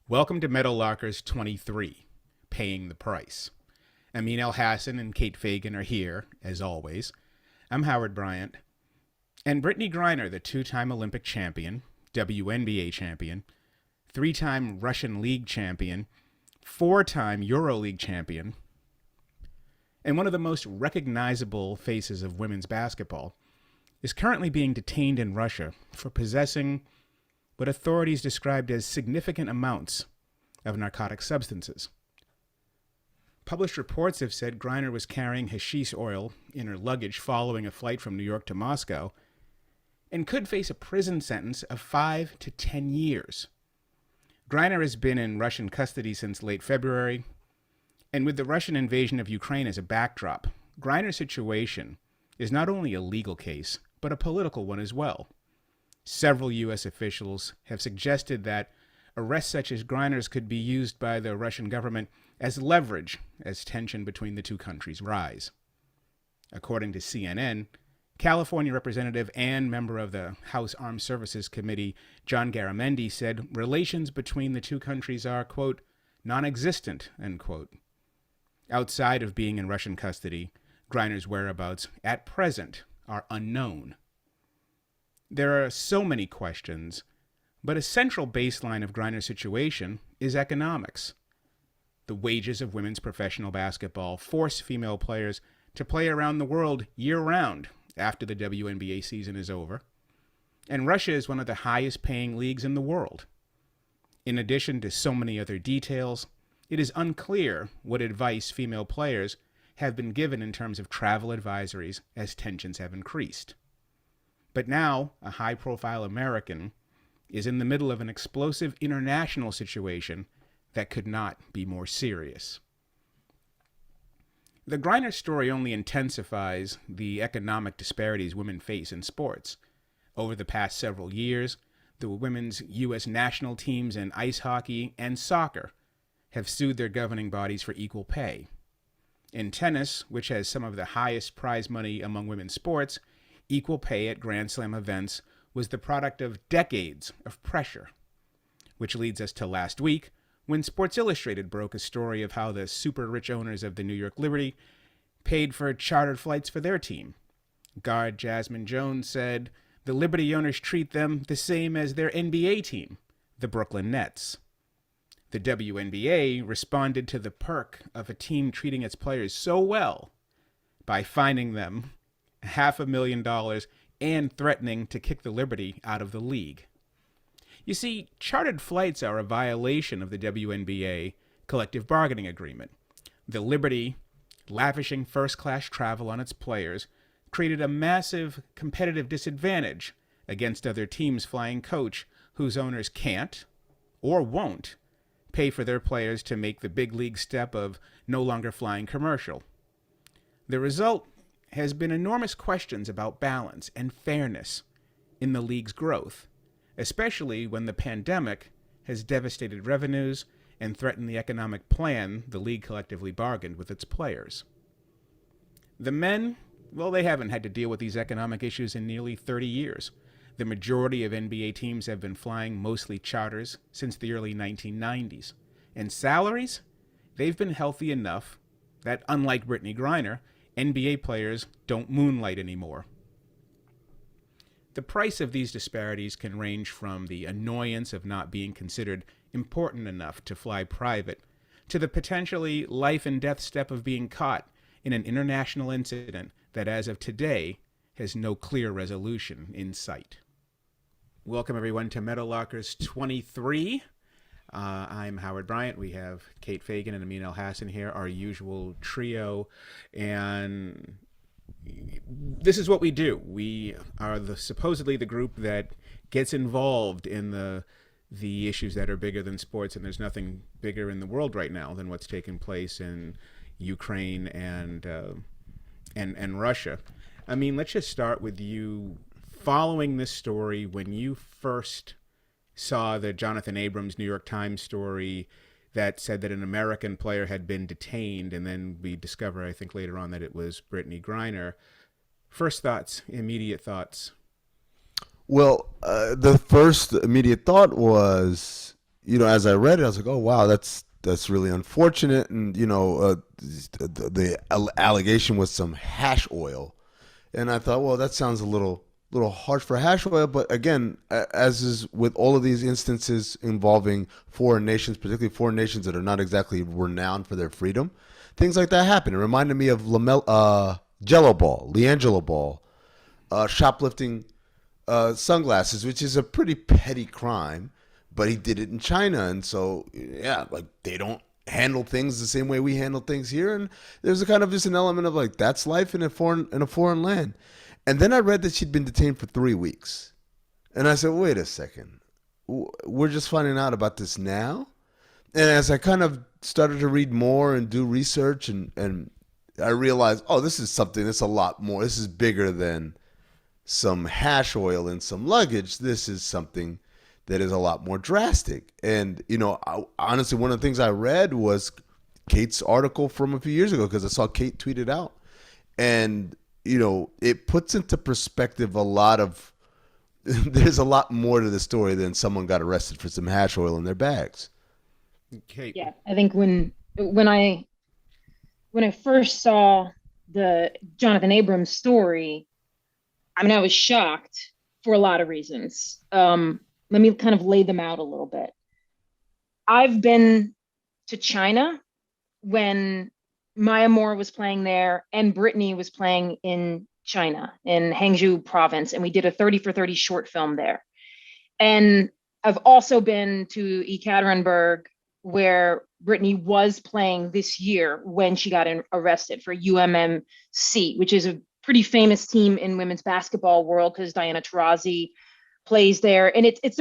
Welcome to Meadowlarkers 23, Paying the Price. Amin Elhassan and Kate Fagan are here, as always. I'm Howard Bryant. And Brittney Griner, the two-time Olympic champion, WNBA champion, three-time Russian League champion, four-time EuroLeague champion, and one of the most recognizable faces of women's basketball, is currently being detained in Russia for possessing what authorities described as significant amounts of narcotic substances. Published reports have said Griner was carrying hashish oil in her luggage following a flight from New York to Moscow and could face a prison sentence of 5 to 10 years. Griner has been in Russian custody since late February, and with the Russian invasion of Ukraine as a backdrop, Griner's situation is not only a legal case, but a political one as well. Several U.S. officials have suggested that arrests such as Griner's could be used by the Russian government as leverage as tension between the two countries rise. According to CNN, California Representative and member of the House Armed Services Committee, John Garamendi, said relations between the two countries are, quote, non-existent, end quote. Outside of being in Russian custody, Griner's whereabouts at present are unknown. There are so many questions, but a central baseline of Griner's situation is economics. The wages of women's professional basketball force female players to play around the world year-round after the WNBA season is over, and Russia is one of the highest-paying leagues in the world. In addition to so many other details, it is unclear what advice female players have been given in terms of travel advisories as tensions have increased. But now, a high-profile American is in the middle of an explosive international situation that could not be more serious. The Griner story only intensifies the economic disparities women face in sports. Over the past several years, the women's U.S. national teams in ice hockey and soccer have sued their governing bodies for equal pay. In tennis, which has some of the highest prize money among women's sports, equal pay at Grand Slam events was the product of decades of pressure. Which leads us to last week, when Sports Illustrated broke a story of how the super-rich owners of the New York Liberty paid for chartered flights for their team. Guard Jasmine Jones said the Liberty owners treat them the same as their NBA team, the Brooklyn Nets. The WNBA responded to the perk of a team treating its players so well by fining them $500,000 and threatening to kick the Liberty out of the league. You see, chartered flights are a violation of the WNBA collective bargaining agreement. The Liberty, lavishing first-class travel on its players, created a massive competitive disadvantage against other teams flying coach whose owners can't, or won't, pay for their players to make the big league step of no longer flying commercial. The result has been enormous questions about balance and fairness in the league's growth, especially when the pandemic has devastated revenues and threatened the economic plan the league collectively bargained with its players. The men, well, they haven't had to deal with these economic issues in nearly 30 years. The majority of NBA teams have been flying mostly charters since the early 1990s. And salaries? They've been healthy enough that, unlike Brittney Griner, NBA players don't moonlight anymore. The price of these disparities can range from the annoyance of not being considered important enough to fly private to the potentially life and death step of being caught in an international incident that, as of today, has no clear resolution in sight. Welcome, everyone, to Meadowlarkers 23. I'm Howard Bryant. We have Kate Fagan and Amin Elhassan here, our usual trio. And this is what we do. We are supposedly the group that gets involved in the issues that are bigger than sports, and there's nothing bigger in the world right now than what's taking place in Ukraine and Russia. I mean, let's just start with you following this story. When you first saw the Jonathan Abrams New York Times story that said that an American player had been detained, and then we discover, I think later on, that it was Brittney Griner. First thoughts, immediate thoughts. Well, the first immediate thought was, as I read it, I was like, oh wow, that's really unfortunate. And the allegation was some hash oil, and I thought, well, that sounds a little harsh for hash oil. But again, as is with all of these instances involving foreign nations, particularly foreign nations that are not exactly renowned for their freedom, things like that happen. It reminded me of Jello Ball, LiAngelo Ball, shoplifting sunglasses, which is a pretty petty crime, but he did it in China, and so yeah, like they don't handle things the same way we handle things here, and there's a kind of just an element of like that's life in a foreign land. And then I read that she'd been detained for 3 weeks, and I said, wait a second, we're just finding out about this now. And as I kind of started to read more and do research, and I realized, oh, this is something that's a lot more. This is bigger than some hash oil and some luggage. This is something that is a lot more drastic. And, honestly, one of the things I read was Kate's article from a few years ago because I saw Kate tweet it out. And, it puts into perspective a lot of, there's a lot more to the story than someone got arrested for some hash oil in their bags. Kate. Yeah, I think when I first saw the Jonathan Abrams story, I mean, I was shocked for a lot of reasons. Let me kind of lay them out a little bit. I've been to China when Maya Moore was playing there and Brittney was playing in China, in Hangzhou province, and we did a 30 for 30 short film there. And I've also been to Ekaterinburg, where Brittney was playing this year when she got arrested for UMMC, which is a pretty famous team in women's basketball world because Diana Taurasi plays there. And it's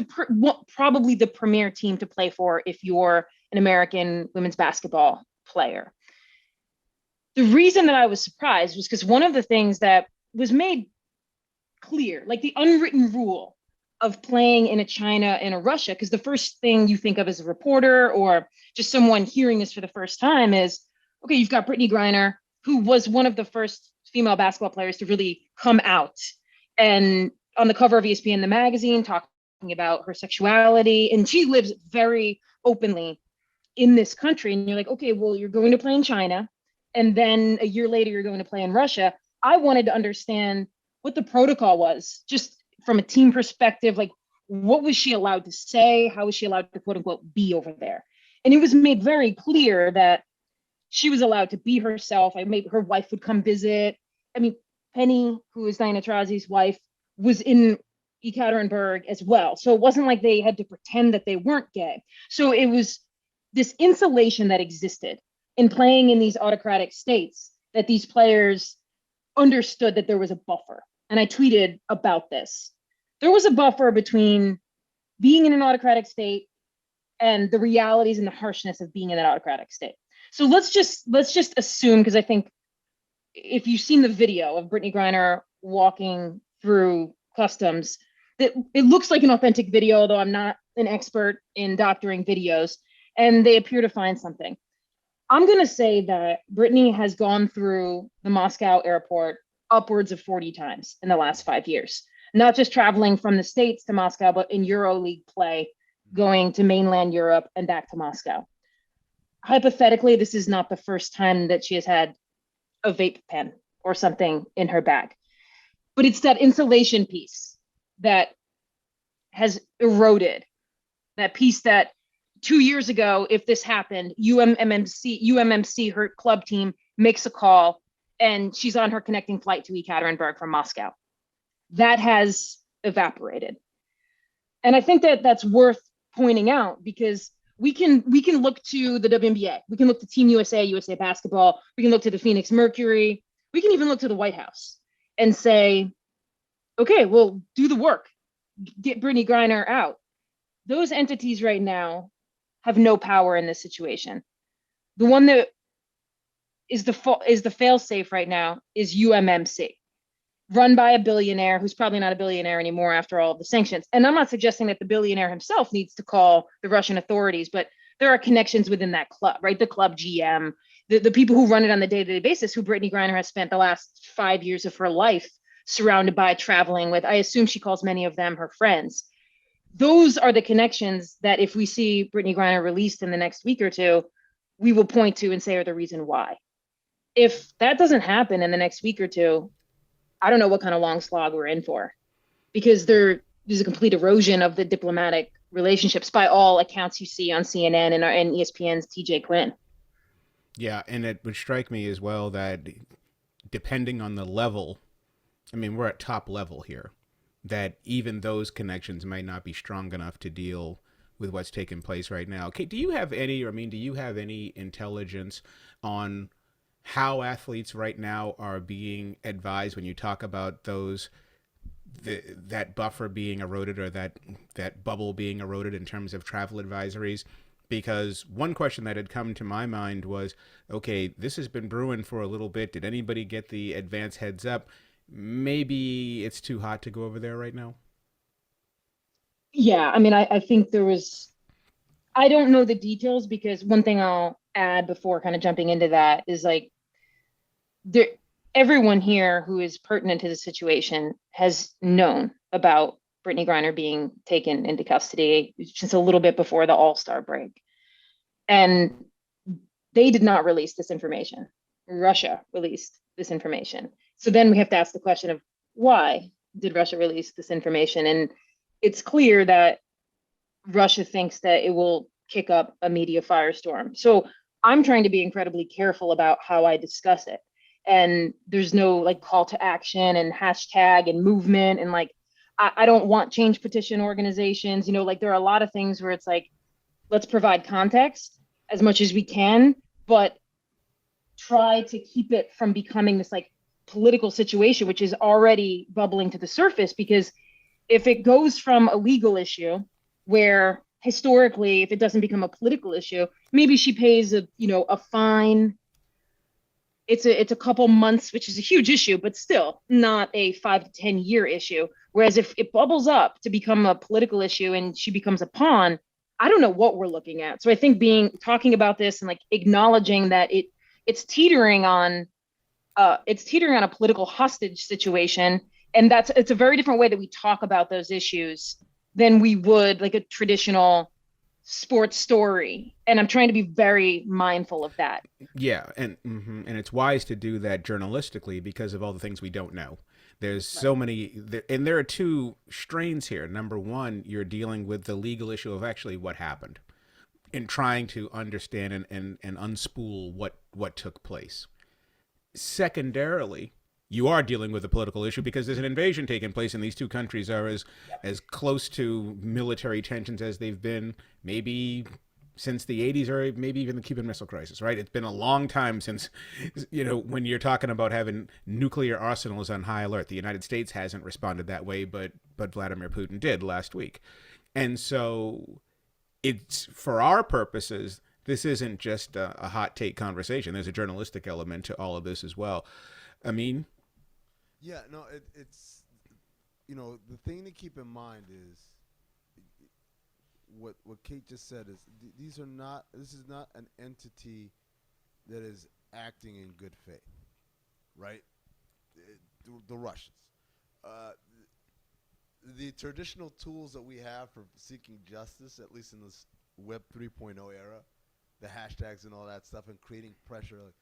probably the premier team to play for if you're an American women's basketball player. The reason that I was surprised was because one of the things that was made clear, like the unwritten rule of playing in a China and a Russia, because the first thing you think of as a reporter or just someone hearing this for the first time is, okay, you've got Brittney Griner, who was one of the first female basketball players to really come out and on the cover of ESPN, the magazine, talking about her sexuality. And she lives very openly in this country. And you're like, okay, well, you're going to play in China. And then a year later, you're going to play in Russia. I wanted to understand what the protocol was, just from a team perspective, like what was she allowed to say? How was she allowed to quote unquote be over there? And it was made very clear that she was allowed to be herself. Her wife would come visit. I mean, Penny, who is Diana Taurasi's wife, was in Ekaterinburg as well. So it wasn't like they had to pretend that they weren't gay. So it was this insulation that existed in playing in these autocratic states that these players understood that there was a buffer. And I tweeted about this. There was a buffer between being in an autocratic state and the realities and the harshness of being in an autocratic state. So let's just assume, because I think if you've seen the video of Brittney Griner walking through customs, that it looks like an authentic video, although I'm not an expert in doctoring videos, and they appear to find something. I'm going to say that Brittney has gone through the Moscow airport upwards of 40 times in the last 5 years, not just traveling from the States to Moscow, but in EuroLeague play, going to mainland Europe and back to Moscow. Hypothetically, this is not the first time that she has had a vape pen or something in her bag, but it's that insulation piece that has eroded, that piece that 2 years ago, if this happened, UMMC, her club team, makes a call and she's on her connecting flight to Ekaterinburg from Moscow. That has evaporated. And I think that that's worth pointing out because we can look to the WNBA. We can look to Team USA, USA Basketball. We can look to the Phoenix Mercury. We can even look to the White House and say, okay, well, do the work. Get Brittney Griner out. Those entities right now have no power in this situation. The one that is the fail-safe right now is UMMC, run by a billionaire who's probably not a billionaire anymore after all of the sanctions. And I'm not suggesting that the billionaire himself needs to call the Russian authorities, but there are connections within that club, right? The club GM, the people who run it on the day-to-day basis, who Brittney Griner has spent the last 5 years of her life surrounded by, traveling with. I assume she calls many of them her friends. those are the connections that if we see Brittney Griner released in the next week or two, we will point to and say are the reason why. If that doesn't happen in the next week or two, I don't know what kind of long slog we're in for, because there's a complete erosion of the diplomatic relationships by all accounts you see on CNN and ESPN's TJ Quinn. Yeah, and it would strike me as well that depending on the level, I mean, we're at top level here, that even those connections might not be strong enough to deal with what's taking place right now. Kate, do you have any intelligence on how athletes right now are being advised when you talk about that buffer being eroded, or that bubble being eroded in terms of travel advisories? Because one question that had come to my mind was, okay, this has been brewing for a little bit. Did anybody get the advance heads up? Maybe it's too hot to go over there right now. Yeah, I mean, I think there was, I don't know the details, because one thing I'll add before kind of jumping into that is like, there, everyone here who is pertinent to the situation has known about Brittney Griner being taken into custody just a little bit before the All-Star break. And they did not release this information. Russia released this information. So then we have to ask the question of, why did Russia release this information? And it's clear that Russia thinks that it will kick up a media firestorm. So I'm trying to be incredibly careful about how I discuss it. And there's no like call to action and hashtag and movement. And like, I don't want change petition organizations, like there are a lot of things where it's like, let's provide context as much as we can, but try to keep it from becoming this like political situation, which is already bubbling to the surface. Because if it goes from a legal issue where historically, if it doesn't become a political issue, maybe she pays a fine. It's a couple months, which is a huge issue, but still not a 5 to 10 year issue. Whereas if it bubbles up to become a political issue and she becomes a pawn, I don't know what we're looking at. So I think talking about this and like acknowledging that it's teetering on a political hostage situation, and it's a very different way that we talk about those issues than we would like a traditional sports story. And I'm trying to be very mindful of that. Yeah, and it's wise to do that journalistically because of all the things we don't know. There's so many, and there are two strains here. Number one, you're dealing with the legal issue of actually what happened, and trying to understand and unspool what took place. Secondarily, you are dealing with a political issue because there's an invasion taking place, and these two countries are as close to military tensions as they've been maybe since the 80s, or maybe even the Cuban Missile Crisis, right? It's been a long time since, when you're talking about having nuclear arsenals on high alert. The United States hasn't responded that way, but Vladimir Putin did last week. And so it's, for our purposes, this isn't just a hot take conversation. There's a journalistic element to all of this as well. Amin? Yeah, no, it's, the thing to keep in mind is what Kate just said is this is not an entity that is acting in good faith, right? The Russians. The traditional tools that we have for seeking justice, at least in this Web 3.0 era, the hashtags and all that stuff, and creating pressure,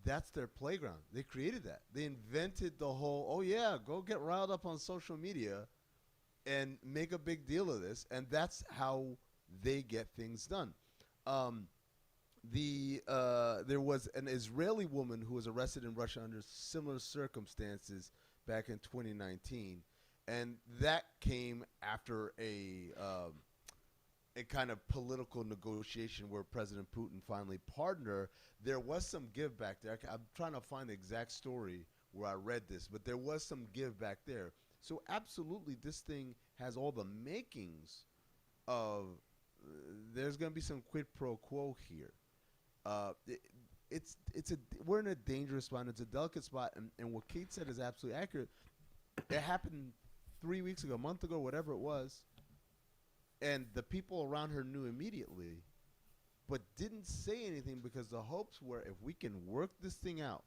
that's their playground. They created that. They invented the whole, go get riled up on social media and make a big deal of this, and that's how they get things done. There was an Israeli woman who was arrested in Russia under similar circumstances back in 2019, and that came after a kind of political negotiation where President Putin finally pardoned her. There was some give back there. I'm trying to find the exact story where I read this, but there was some give back there. So absolutely, this thing has all the makings of there's going to be some quid pro quo here. We're in a dangerous spot. It's a delicate spot, and what Kate said is absolutely accurate. It happened 3 weeks ago, a month ago, whatever it was, and the people around her knew immediately, but didn't say anything because the hopes were if we can work this thing out,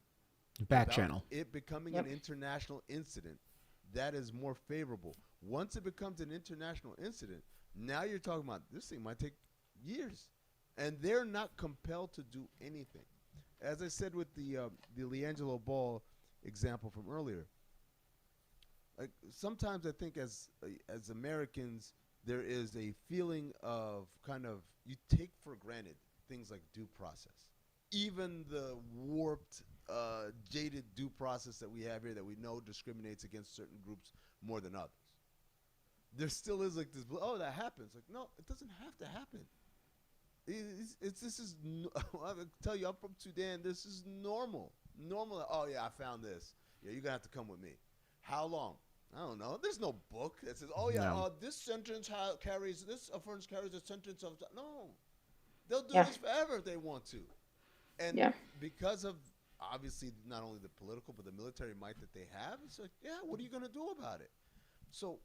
back channel, it becoming an international incident. That is more favorable. Once it becomes an international incident, Now you're talking about this thing might take years, and they're not compelled to do anything. As I said with the LiAngelo Ball example from earlier, like sometimes I think as Americans there is a feeling of kind of you take for granted things like due process, even the warped, jaded due process that we have here that we know discriminates against certain groups more than others. There still is like this. Oh, that happens. Like no, it doesn't have to happen. I tell you, I'm from Sudan. This is normal. Normal. Oh yeah, I found this. Yeah, you're gonna have to come with me. How long? I don't know. There's no book that says, oh yeah, No. This sentence carries this offense carries a sentence of no. They'll do Yeah. this forever if they want to, and Yeah. because of obviously not only the political but the military might that they have, it's like yeah, what are you gonna do about it? So,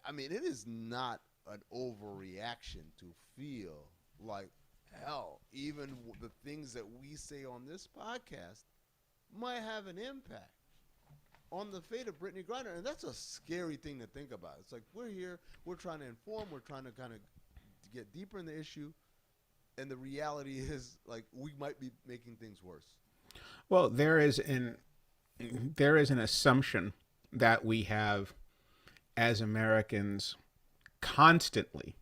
I mean, it is not an overreaction to feel like hell. Even the things that we say on this podcast might have an impact on the fate of Brittney Griner, and that's a scary thing to think about. It's like we're here, we're trying to inform, we're trying to kind of get deeper in the issue, and the reality is like we might be making things worse. Well, there is an assumption that we have as Americans constantly,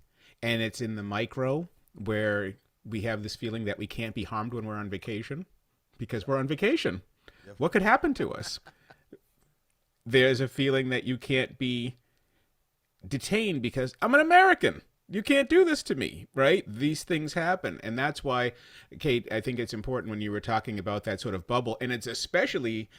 and it's in the micro where we have this feeling that we can't be harmed when we're on vacation because we're on vacation. Yep. What could happen to us? There's a feeling that you can't be detained because I'm an American. You can't do this to me, right? These things happen. And that's why, Kate, I think it's important when you were talking about that sort of bubble, and it's especially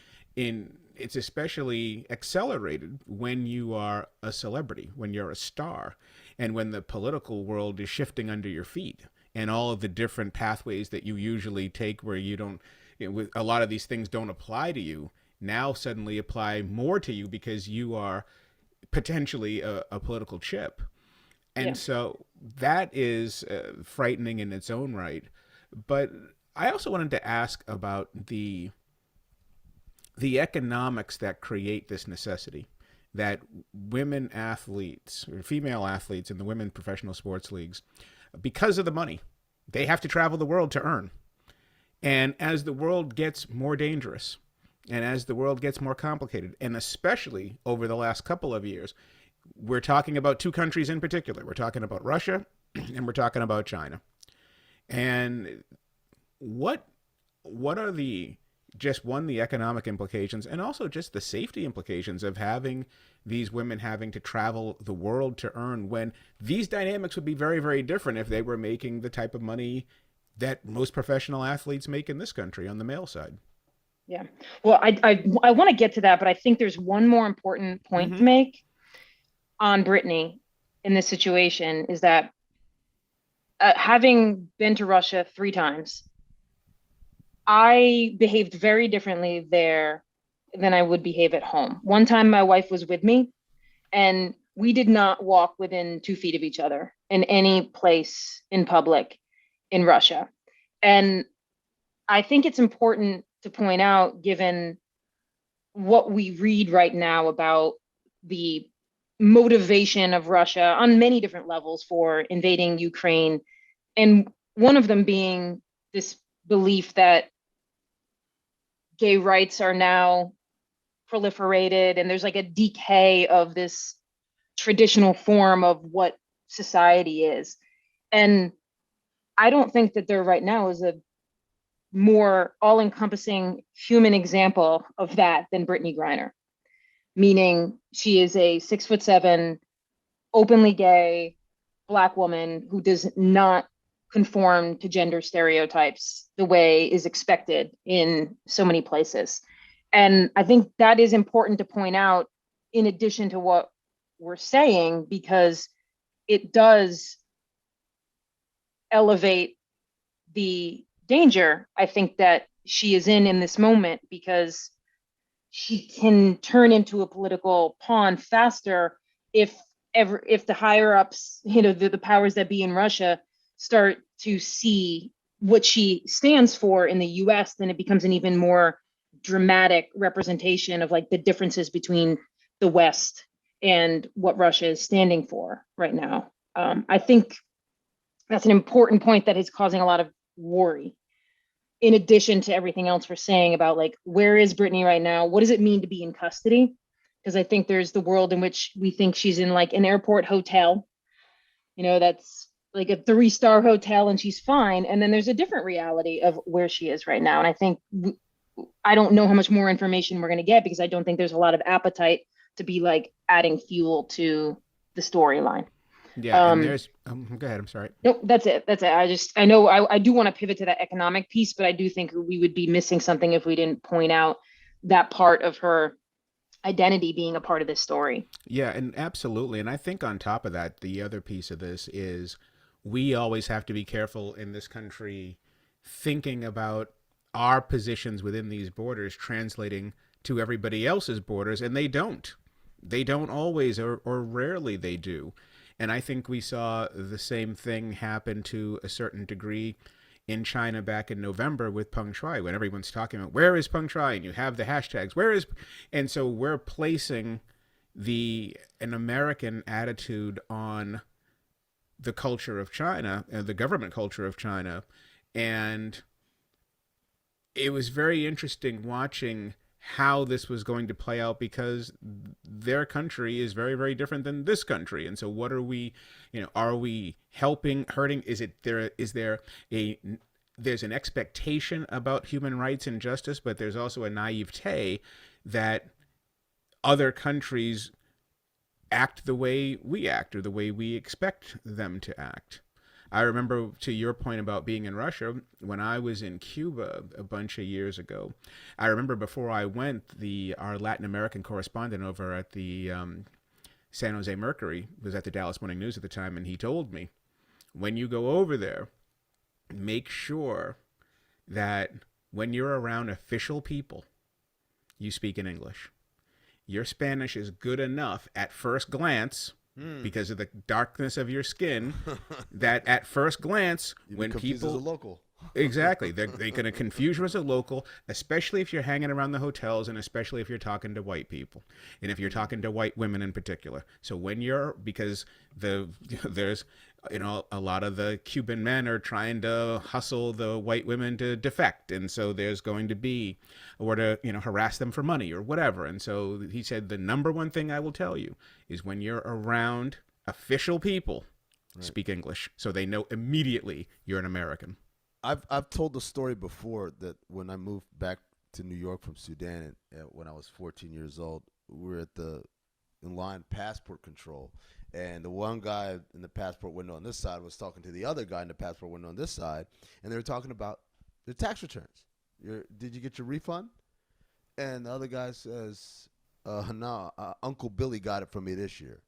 accelerated when you are a celebrity, when you're a star, and when the political world is shifting under your feet, and all of the different pathways that you usually take where you don't, with a lot of these things don't apply to you, now suddenly apply more to you because you are potentially a political chip. And Yeah. so that is frightening in its own right. But I also wanted to ask about the economics that create this necessity that women athletes or female athletes in the women professional sports leagues, because of the money, they have to travel the world to earn. And as the world gets more dangerous and as the world gets more complicated, and especially over the last couple of years, we're talking about two countries in particular. We're talking about Russia and we're talking about China. And what are the economic implications and also just the safety implications of having these women having to travel the world to earn, when these dynamics would be very, very different if they were making the type of money that most professional athletes make in this country on the male side? Yeah. Well, I want to get to that, but I think there's one more important point to make on Brittney in this situation is that having been to Russia 3 times, I behaved very differently there than I would behave at home. One time my wife was with me and we did not walk within 2 feet of each other in any place in public in Russia. And I think it's important to point out, given what we read right now about the motivation of Russia on many different levels for invading Ukraine, and one of them being this belief that gay rights are now proliferated and there's like a decay of this traditional form of what society is. And I don't think that there right now is a more all-encompassing human example of that than Brittney Griner, meaning she is a 6'7", openly gay Black woman who does not conform to gender stereotypes the way is expected in so many places. And I think that is important to point out in addition to what we're saying, because it does elevate the danger, I think, that she is in this moment, because she can turn into a political pawn faster if the higher ups, the powers that be in Russia start to see what she stands for in the US, then it becomes an even more dramatic representation of like the differences between the West and what Russia is standing for right now. I think that's an important point that is causing a lot of worry, in addition to everything else we're saying about like, where is Brittney right now? What does it mean to be in custody? Because I think there's the world in which we think she's in like an airport hotel, that's like a 3-star hotel and she's fine. And then there's a different reality of where she is right now. And I think I don't know how much more information we're going to get, because I don't think there's a lot of appetite to be like adding fuel to the storyline. Yeah, and there's go ahead, I'm sorry. Nope, that's it. I know I do want to pivot to that economic piece, but I do think we would be missing something if we didn't point out that part of her identity being a part of this story. Yeah, and absolutely. And I think on top of that, the other piece of this is we always have to be careful in this country thinking about our positions within these borders translating to everybody else's borders, and they don't. They don't always, or rarely they do. And I think we saw the same thing happen to a certain degree in China back in November with Peng Shuai, when everyone's talking about, where is Peng Shuai? And you have the hashtags, and so we're placing an American attitude on the culture of China, the government culture of China. And it was very interesting watching how this was going to play out, because their country is very, very different than this country. And so what are we, are we helping, hurting? There's an expectation about human rights and justice, but there's also a naivete that other countries act the way we act, or the way we expect them to act. I remember, to your point about being in Russia, when I was in Cuba a bunch of years ago, I remember before I went, our Latin American correspondent over at the San Jose Mercury was at the Dallas Morning News at the time, and he told me, when you go over there, make sure that when you're around official people, you speak in English. Your Spanish is good enough at first glance, because of the darkness of your skin, that at first glance, when people... as a local. Exactly. They're going to confuse you as a local, especially if you're hanging around the hotels, and especially if you're talking to white people, and if you're talking to white women in particular. So because there's, a lot of the Cuban men are trying to hustle the white women to defect. And so there's going to be, or to, harass them for money or whatever. And so he said, the number one thing I will tell you is, when you're around official people, speak English, so they know immediately you're an American. I've told the story before that when I moved back to New York from Sudan when I was 14 years old, we were in line passport control, and the one guy in the passport window on this side was talking to the other guy in the passport window on this side, and they were talking about their tax returns. Did you get your refund? And the other guy says, no, Uncle Billy got it for me this year.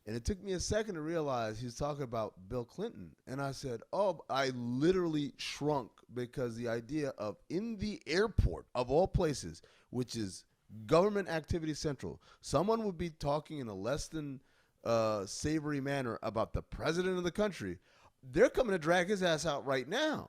And it took me a second to realize he was talking about Bill Clinton. And I said, I literally shrunk, because the idea of, in the airport of all places, which is government activity central, someone would be talking in a less than savory manner about the president of the country. They're coming to drag his ass out right now.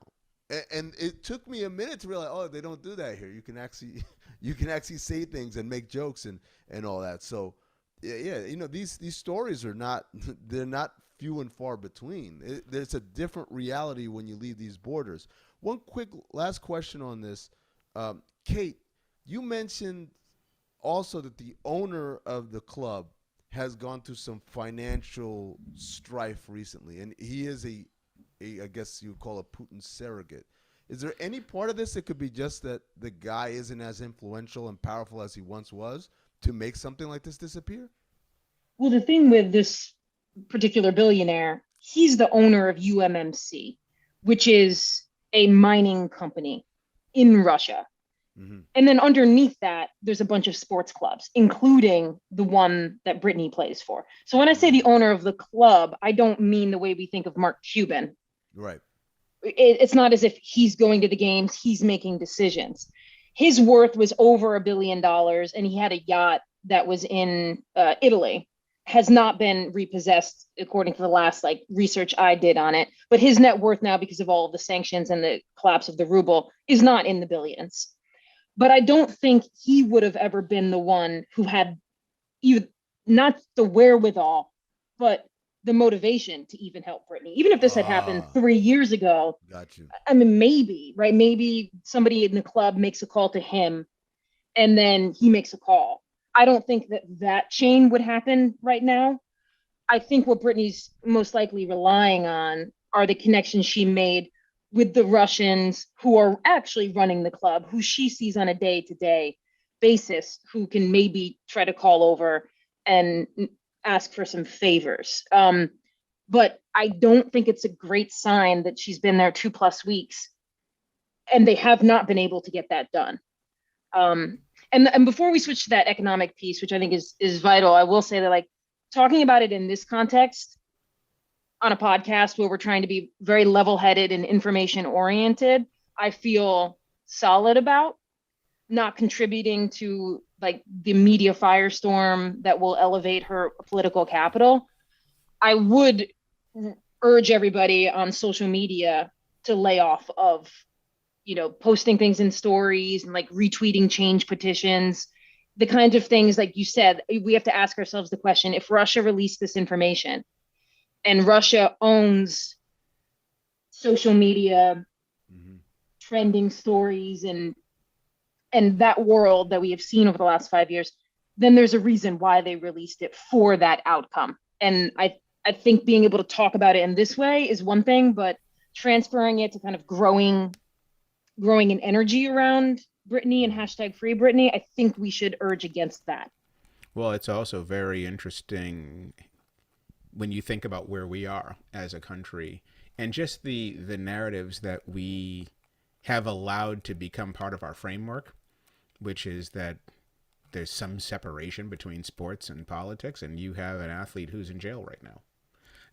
And it took me a minute to realize, they don't do that here. You can actually say things and make jokes and all that. So, yeah, these stories are they're not few and far between. There's a different reality when you leave these borders. One quick last question on this. Kate, you mentioned also that the owner of the club has gone through some financial strife recently, and he is I guess you would call a Putin surrogate. Is there any part of this that could be just that the guy isn't as influential and powerful as he once was to make something like this disappear? Well, the thing with this particular billionaire, he's the owner of UMMC, which is a mining company in Russia. Mm-hmm. And then underneath that, there's a bunch of sports clubs, including the one that Brittney plays for. So when I say the owner of the club, I don't mean the way we think of Mark Cuban. Right. It's not as if he's going to the games, he's making decisions. His worth was over $1 billion, and he had a yacht that was in Italy, has not been repossessed according to the last research I did on it. But his net worth now, because of all of the sanctions and the collapse of the ruble, is not in the billions. But I don't think he would have ever been the one who had not the wherewithal, but the motivation to even help Brittney. Even if this had happened 3 years ago, Got you. I mean, maybe, right? Maybe somebody in the club makes a call to him and then he makes a call. I don't think that chain would happen right now. I think what Brittney's most likely relying on are the connections she made with the Russians who are actually running the club, who she sees on a day-to-day basis, who can maybe try to call over and ask for some favors. But I don't think it's a great sign that she's been there 2+ weeks and they have not been able to get that done. And before we switch to that economic piece, which I think is vital, I will say that, like, talking about it in this context on a podcast where we're trying to be very level-headed and information-oriented, I feel solid about, not contributing to like the media firestorm that will elevate her political capital. I would urge everybody on social media to lay off of, posting things in stories and like retweeting change petitions, the kinds of things, like you said. We have to ask ourselves the question: if Russia released this information and Russia owns social media, trending stories, and that world that we have seen over the last 5 years, then there's a reason why they released it for that outcome. And I think being able to talk about it in this way is one thing, but transferring it to kind of growing an energy around Brittney and hashtag free Brittney, I think we should urge against that. Well, it's also very interesting when you think about where we are as a country and just the narratives that we have allowed to become part of our framework, which is that there's some separation between sports and politics, and you have an athlete who's in jail right now,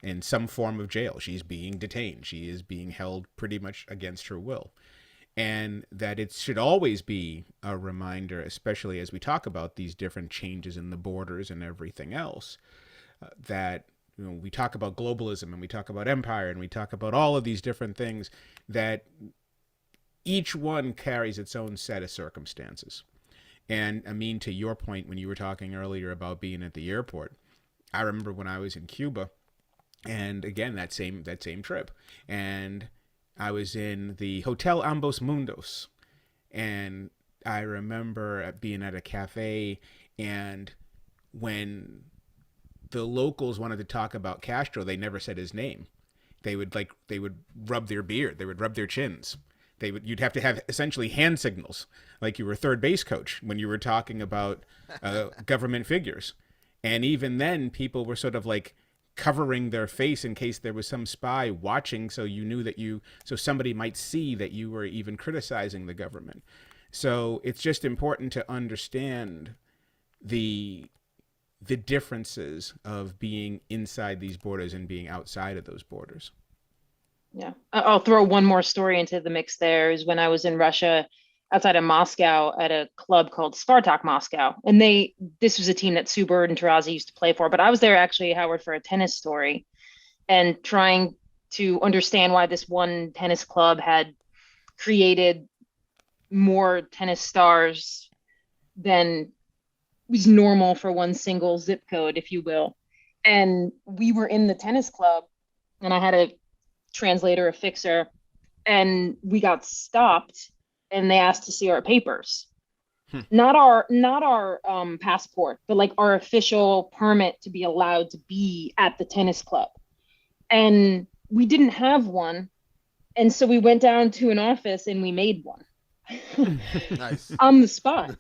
in some form of jail. She's being detained. She is being held pretty much against her will. And that it should always be a reminder, especially as we talk about these different changes in the borders and everything else, that we talk about globalism and we talk about empire and we talk about all of these different things, that each one carries its own set of circumstances. And Amin, to your point, when you were talking earlier about being at the airport, I remember when I was in Cuba, and again, that same trip, and I was in the Hotel Ambos Mundos, and I remember being at a cafe, and when the locals wanted to talk about Castro, they never said his name. They would rub their beard, they would rub their chins. You'd have to have essentially hand signals, like you were a third base coach when you were talking about government figures. And even then, people were sort of like covering their face in case there was some spy watching, so you knew so somebody might see that you were even criticizing the government. So it's just important to understand the differences of being inside these borders and being outside of those borders. Yeah, I'll throw one more story into the mix. There is when I was in Russia, outside of Moscow, at a club called Spartak Moscow, and this was a team that Sue Bird and Tarazi used to play for. But I was there actually, Howard, for a tennis story, and trying to understand why this one tennis club had created more tennis stars than was normal for one single zip code, if you will. And we were in the tennis club, and I had a translator, a fixer, and we got stopped and they asked to see our papers. Not our passport, but like our official permit to be allowed to be at the tennis club. And we didn't have one, and so we went down to an office and we made one. Nice. On the spot.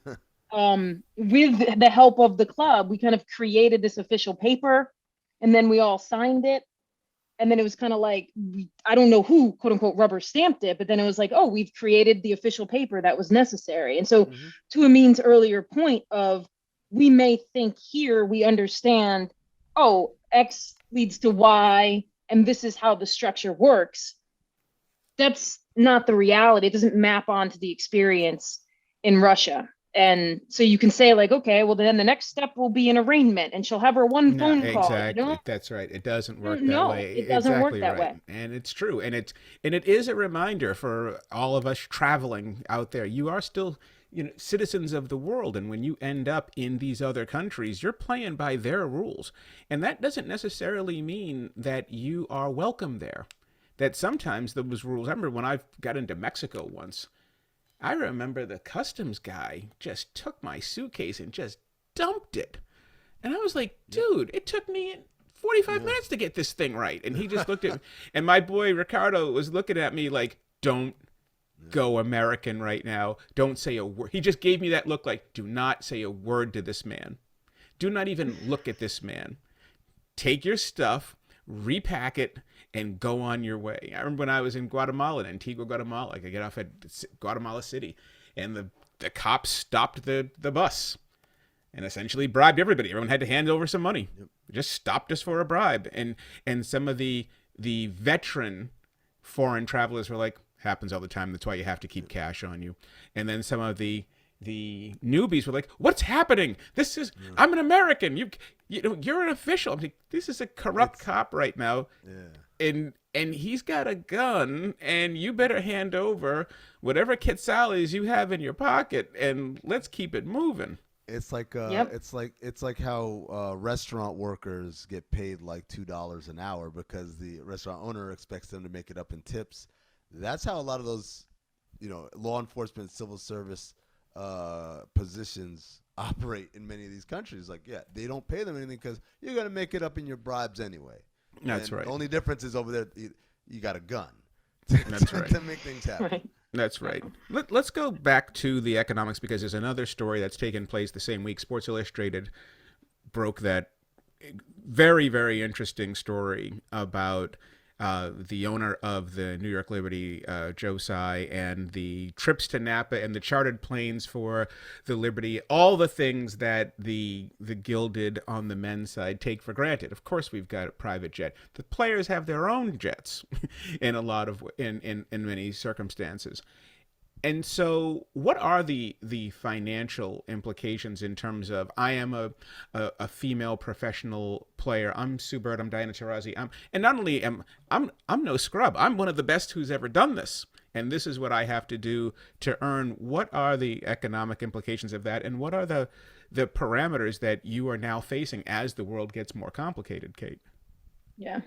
With the help of the club, we kind of created this official paper, and then we all signed it. And then it was kind of like, I don't know who, quote unquote, rubber stamped it, but then it was like, oh, we've created the official paper that was necessary. And so to Amin's earlier point of, we may think here, we understand, oh, X leads to Y, and this is how the structure works. That's not the reality. It doesn't map onto the experience in Russia. And so you can say like, okay, well then the next step will be an arraignment and she'll have her one phone call. Exactly. That's right. It doesn't work that way. It doesn't work that way. And it's true. And it is a reminder for all of us traveling out there. You are still citizens of the world. And when you end up in these other countries, you're playing by their rules. And that doesn't necessarily mean that you are welcome there. That sometimes those rules, I remember when I got into Mexico once, I remember the customs guy just took my suitcase and just dumped it. And I was like, dude, it took me 45 minutes to get this thing right. And he just looked at me. And my boy Ricardo was looking at me like, don't go American right now. Don't say a word. He just gave me that look like, do not say a word to this man. Do not even look at this man. Take your stuff, repack it, and go on your way. I remember when I was in Guatemala, in Antigua, Guatemala, I could get off at Guatemala City, and the cops stopped the bus and essentially bribed everybody. Everyone had to hand over some money. Yep. Just stopped us for a bribe. And some of the veteran foreign travelers were like, happens all the time. That's why you have to keep cash on you. And then some of the newbies were like, what's happening? This is, I'm an American. You're an official. I'm like, this is a corrupt cop right now. Yeah. And he's got a gun, and you better hand over whatever quetzales you have in your pocket, and let's keep it moving. It's like it's like how restaurant workers get paid like $2 an hour because the restaurant owner expects them to make it up in tips. That's how a lot of those, law enforcement, civil service positions operate in many of these countries. Like, they don't pay them anything because you're going to make it up in your bribes anyway. That's right. The only difference is over there, you got a gun. That's right. To make things happen. Right. That's right. Let's go back to the economics, because there's another story that's taken place the same week. Sports Illustrated broke that very, very interesting story about the owner of the New York Liberty, Joe Tsai, and the trips to Napa and the chartered planes for the Liberty, all the things that the gilded on the men's side take for granted. Of course, we've got a private jet. The players have their own jets in many circumstances. And so what are the financial implications in terms of, I am a female professional player. I'm Sue Bird. I'm Diana Taurasi. And not only I'm no scrub. I'm one of the best who's ever done this. And this is what I have to do to earn. What are the economic implications of that? And what are the parameters that you are now facing as the world gets more complicated, Kate? Yeah.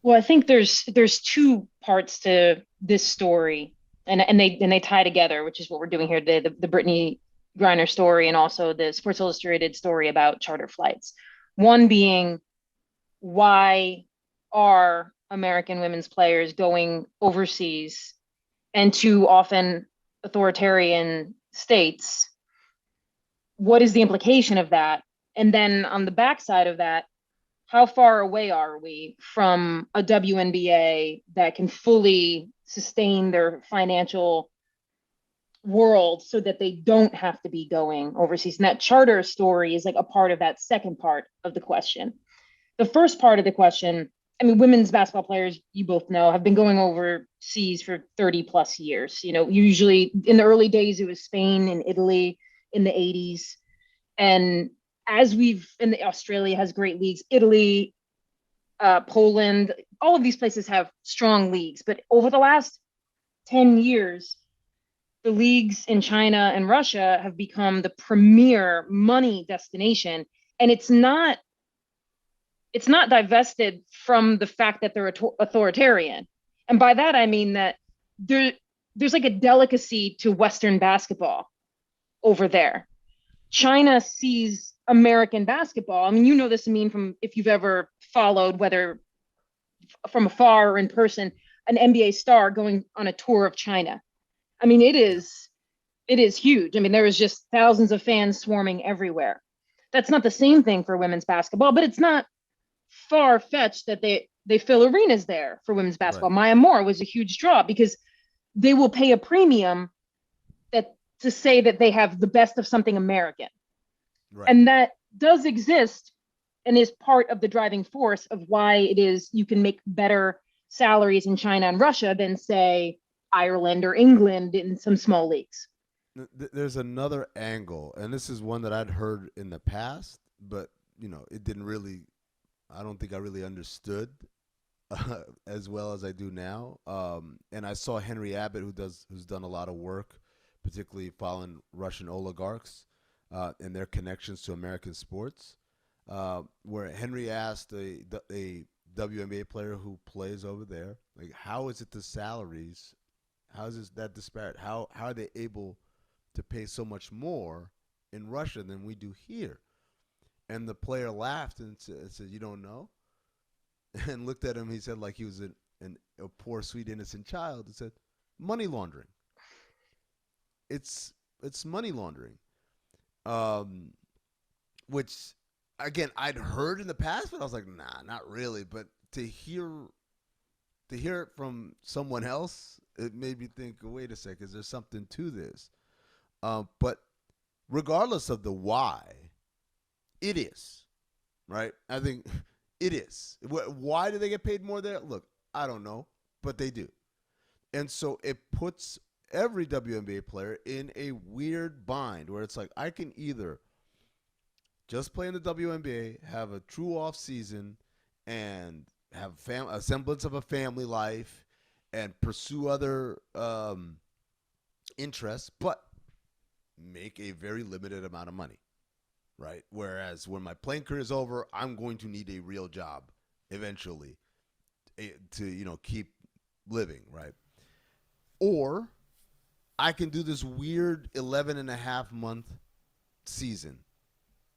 Well, I think there's two parts to this story. And they tie together, which is what we're doing here today, the Brittney Griner story and also the Sports Illustrated story about charter flights. One being, why are American women's players going overseas and to often authoritarian states? What is the implication of that? And then on the backside of that, how far away are we from a WNBA that can fully sustain their financial world so that they don't have to be going overseas? And that charter story is like a part of that second part of the question. The first part of the question, I mean, women's basketball players, you both know, have been going overseas for 30 plus years. Usually in the early days, it was Spain and Italy in the 80s. And and Australia has great leagues, Italy, Poland, all of these places have strong leagues. But over the last 10 years, the leagues in China and Russia have become the premier money destination. And it's not divested from the fact that they're authoritarian. And by that, I mean that there's like a delicacy to Western basketball over there. China sees American basketball. I mean, you know this, Amin, from if you've ever followed, whether from afar or in person, an NBA star going on a tour of China. I mean, it is huge. I mean, there was just thousands of fans swarming everywhere. That's not the same thing for women's basketball, but it's not far-fetched that they fill arenas there for women's basketball. Right. Maya Moore was a huge draw because they will pay a premium to say that they have the best of something American. Right. And that does exist and is part of the driving force of why it is you can make better salaries in China and Russia than, say, Ireland or England in some small leagues. There's another angle, and this is one that I'd heard in the past, but it didn't really, I don't think I really understood as well as I do now. And I saw Henry Abbott, who's done a lot of work particularly following Russian oligarchs and their connections to American sports, where Henry asked a WNBA player who plays over there, like, how is it the salaries? How is that disparate? How are they able to pay so much more in Russia than we do here? And the player laughed and said, "You don't know?" And looked at him. He said, like he was a poor, sweet, innocent child. And said, "Money laundering. It's money laundering." Which, again, I'd heard in the past, but I was like, nah, not really. But to hear it from someone else, it made me think, wait a second, is there something to this? But regardless of the why, it is, right? I think it is. Why do they get paid more there? Look, I don't know, but they do. And so it puts every WNBA player in a weird bind where it's like, I can either just play in the WNBA, have a true off season, and have a semblance of a family life, and pursue other interests, but make a very limited amount of money, right? Whereas when my playing career is over, I'm going to need a real job eventually to keep living, right? Or I can do this weird 11.5-month season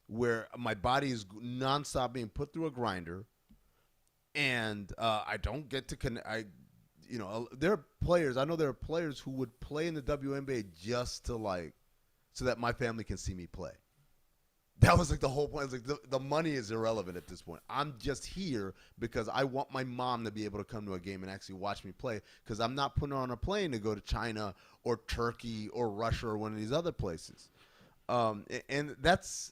where my body is nonstop being put through a grinder, and I don't get to connect. There are players. I know there are players who would play in the WNBA just to so that my family can see me play. That was like the whole point. It's like the money is irrelevant at this point. I'm just here because I want my mom to be able to come to a game and actually watch me play, because I'm not putting her on a plane to go to China or Turkey or Russia or one of these other places. And that's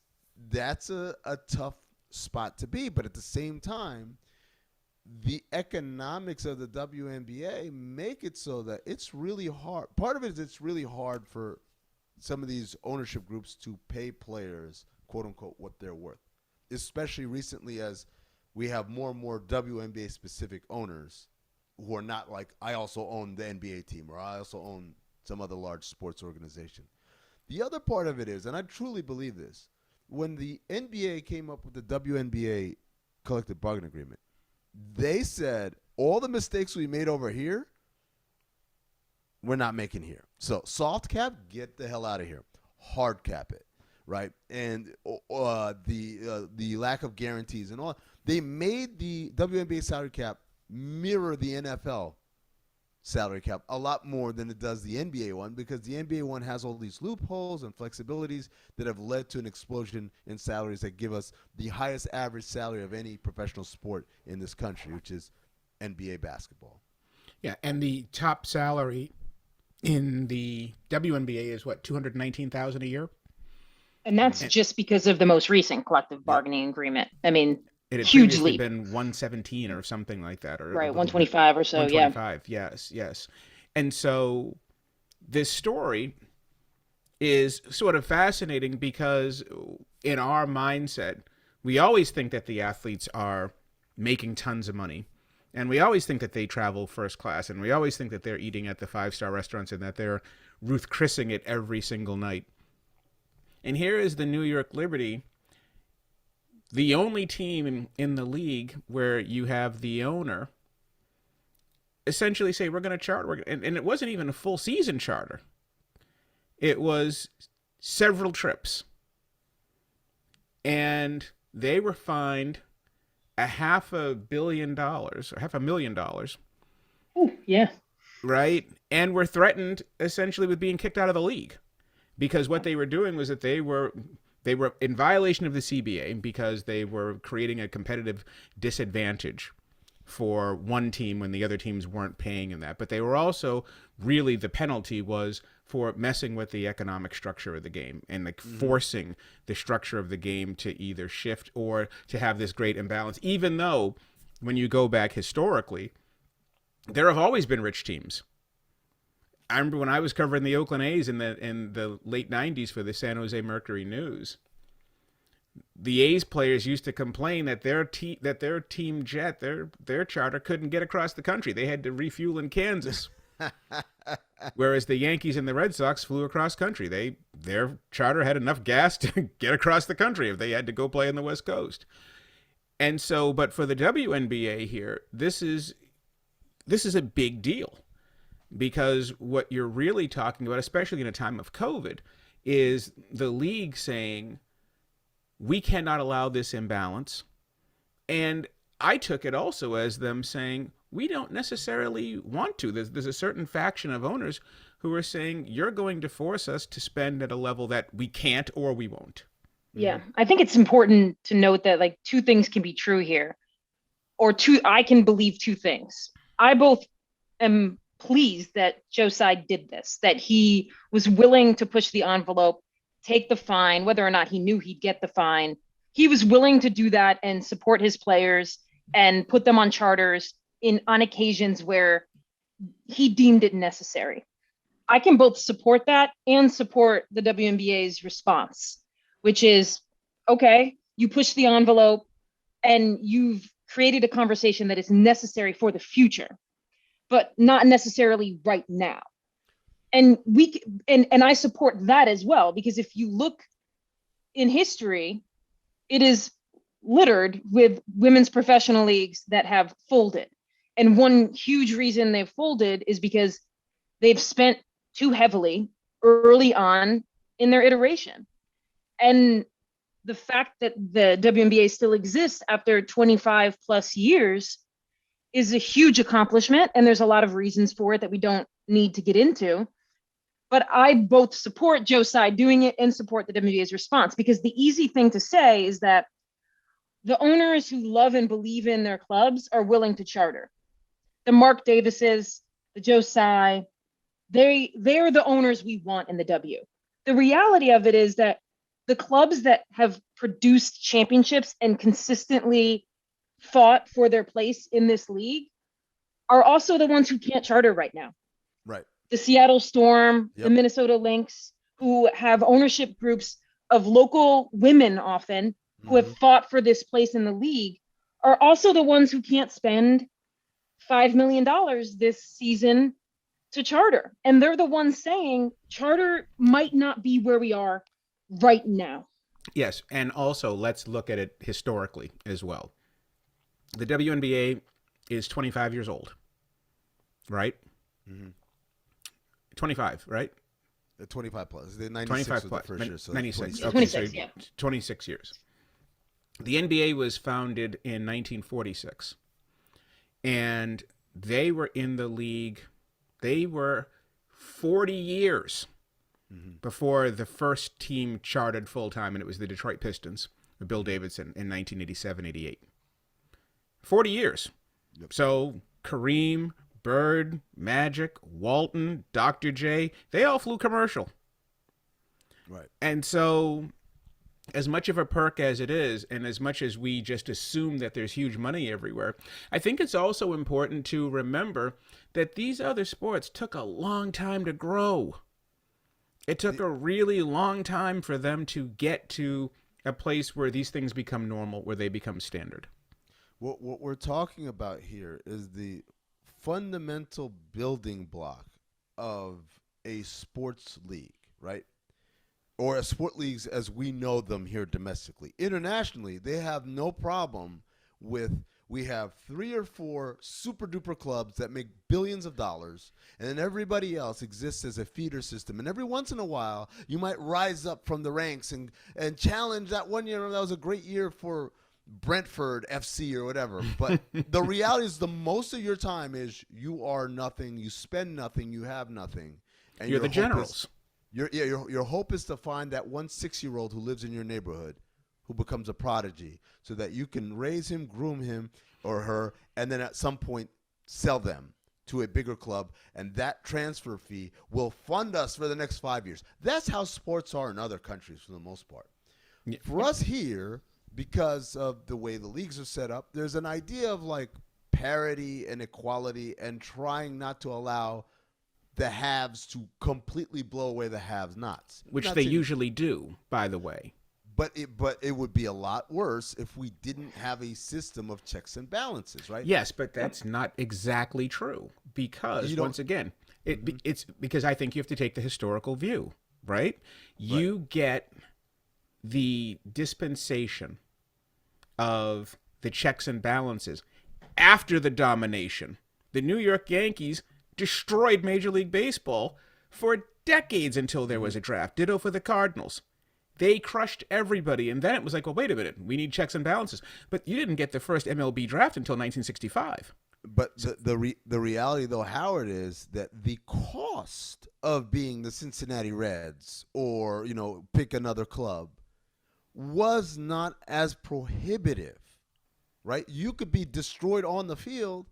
a tough spot to be. But at the same time, the economics of the WNBA make it so that it's really hard. Part of it is it's really hard for some of these ownership groups to pay players, quote unquote, what they're worth, especially recently as we have more and more WNBA specific owners who are not like, I also own the NBA team, or I also own some other large sports organization. The other part of it is, and I truly believe this, when the NBA came up with the WNBA collective bargaining agreement, they said all the mistakes we made over here, we're not making here. So soft cap, get the hell out of here. Hard cap it, right? And the lack of guarantees and all. They made the WNBA salary cap mirror the NFL salary cap a lot more than it does the NBA one, because the NBA one has all these loopholes and flexibilities that have led to an explosion in salaries that give us the highest average salary of any professional sport in this country, which is NBA basketball. Yeah, and the top salary in the WNBA is what, $219,000 a year? And that's just because of the most recent collective bargaining agreement. I mean, it had huge previously leap. been 117 or something like that, or right, 125 or so. 125, yeah. Yes. And so this story is sort of fascinating because in our mindset, we always think that the athletes are making tons of money. And we always think that they travel first class, and we always think that they're eating at the 5-star restaurants and that they're Ruth Chrising it every single night. And here is the New York Liberty, the only team in the league where you have the owner essentially say, we're going to charter. And it wasn't even a full season charter. It was several trips. And they were fined $500,000,000. Ooh, yeah. Right? And were threatened essentially with being kicked out of the league, because what they were doing was that they were in violation of the CBA because they were creating a competitive disadvantage for one team when the other teams weren't paying in that. But they were also, really, the penalty was for messing with the economic structure of the game and forcing the structure of the game to either shift or to have this great imbalance. Even though, when you go back historically, there have always been rich teams. I remember when I was covering the Oakland A's in the late 90s for the San Jose Mercury News, the A's players used to complain that their team jet, their charter, couldn't get across the country. They had to refuel in Kansas. Whereas the Yankees and the Red Sox flew across country. Their charter had enough gas to get across the country if they had to go play on the West Coast. And so, but for the WNBA here, this is a big deal, because what you're really talking about, especially in a time of COVID, is the league saying, we cannot allow this imbalance. And I took it also as them saying, we don't necessarily want to. There's a certain faction of owners who are saying, you're going to force us to spend at a level that we can't or we won't. Yeah, I think it's important to note that like two things can be true here, I can believe two things. I both am pleased that Joe Tsai did this, that he was willing to push the envelope, take the fine, whether or not he knew he'd get the fine. He was willing to do that and support his players and put them on charters on occasions where he deemed it necessary. I can both support that and support the WNBA's response, which is, okay, you push the envelope and you've created a conversation that is necessary for the future, but not necessarily right now. And I support that as well, because if you look in history, it is littered with women's professional leagues that have folded. And one huge reason they've folded is because they've spent too heavily early on in their iteration. And the fact that the WNBA still exists after 25 plus years is a huge accomplishment. And there's a lot of reasons for it that we don't need to get into. But I both support Joe Tsai doing it and support the WNBA's response, because the easy thing to say is that the owners who love and believe in their clubs are willing to charter. The Mark Davises, the Joe Tsai, they're the owners we want in the W. The reality of it is that the clubs that have produced championships and consistently fought for their place in this league are also the ones who can't charter right now. Right. The Seattle Storm, Yep. the Minnesota Lynx, who have ownership groups of local women often who have fought for this place in the league, are also the ones who can't spend $5 million this season to charter. And they're the ones saying charter might not be where we are right now. Yes, and also let's look at it historically as well. The WNBA is 25 years old, right? Mm-hmm. 25, right? 25 plus. The 96 25 was the plus. first year. So 96. 26. Okay, 26, so yeah. 26 years. The NBA was founded in 1946. And they were in the league, they were 40 years before the first team chartered full-time, and it was the Detroit Pistons with Bill Davidson in 1987-88. 40 years. Yep. So Kareem, Bird, Magic, Walton, Dr. J, they all flew commercial. Right. And so as much of a perk as it is, and as much as we just assume that there's huge money everywhere, I think it's also important to remember that these other sports took a long time to grow. It took a really long time for them to get to a place where these things become normal, where they become standard. What we're talking about here is the fundamental building block of a sports league, right? Or sport leagues as we know them here domestically. Internationally, they have no problem with, we have 3 or 4 super duper clubs that make billions of dollars, and then everybody else exists as a feeder system. And every once in a while, you might rise up from the ranks and challenge that one year. That was a great year for Brentford FC or whatever. But the reality is the most of your time is you are nothing, you spend nothing, you have nothing. And You're the generals. Your hope is to find that one 6-year-old who lives in your neighborhood who becomes a prodigy so that you can raise him, groom him or her, and then at some point sell them to a bigger club, and that transfer fee will fund us for the next 5 years. That's how sports are in other countries for the most part. Yeah. For us here, because of the way the leagues are set up, there's an idea of like parity and equality and trying not to allow the haves to completely blow away the have-nots. Which Not they saying- usually do, by the way. But it would be a lot worse if we didn't have a system of checks and balances, right? Yes, but that's not exactly true because once again, it's because I think you have to take the historical view, right? You get the dispensation of the checks and balances after the domination. The New York Yankees destroyed Major League Baseball for decades until there was a draft. Ditto for the Cardinals. They crushed everybody, and then it was like, well, wait a minute, we need checks and balances. But you didn't get the first MLB draft until 1965. But the reality, though, Howard, is that the cost of being the Cincinnati Reds or, pick another club was not as prohibitive, right? You could be destroyed on the field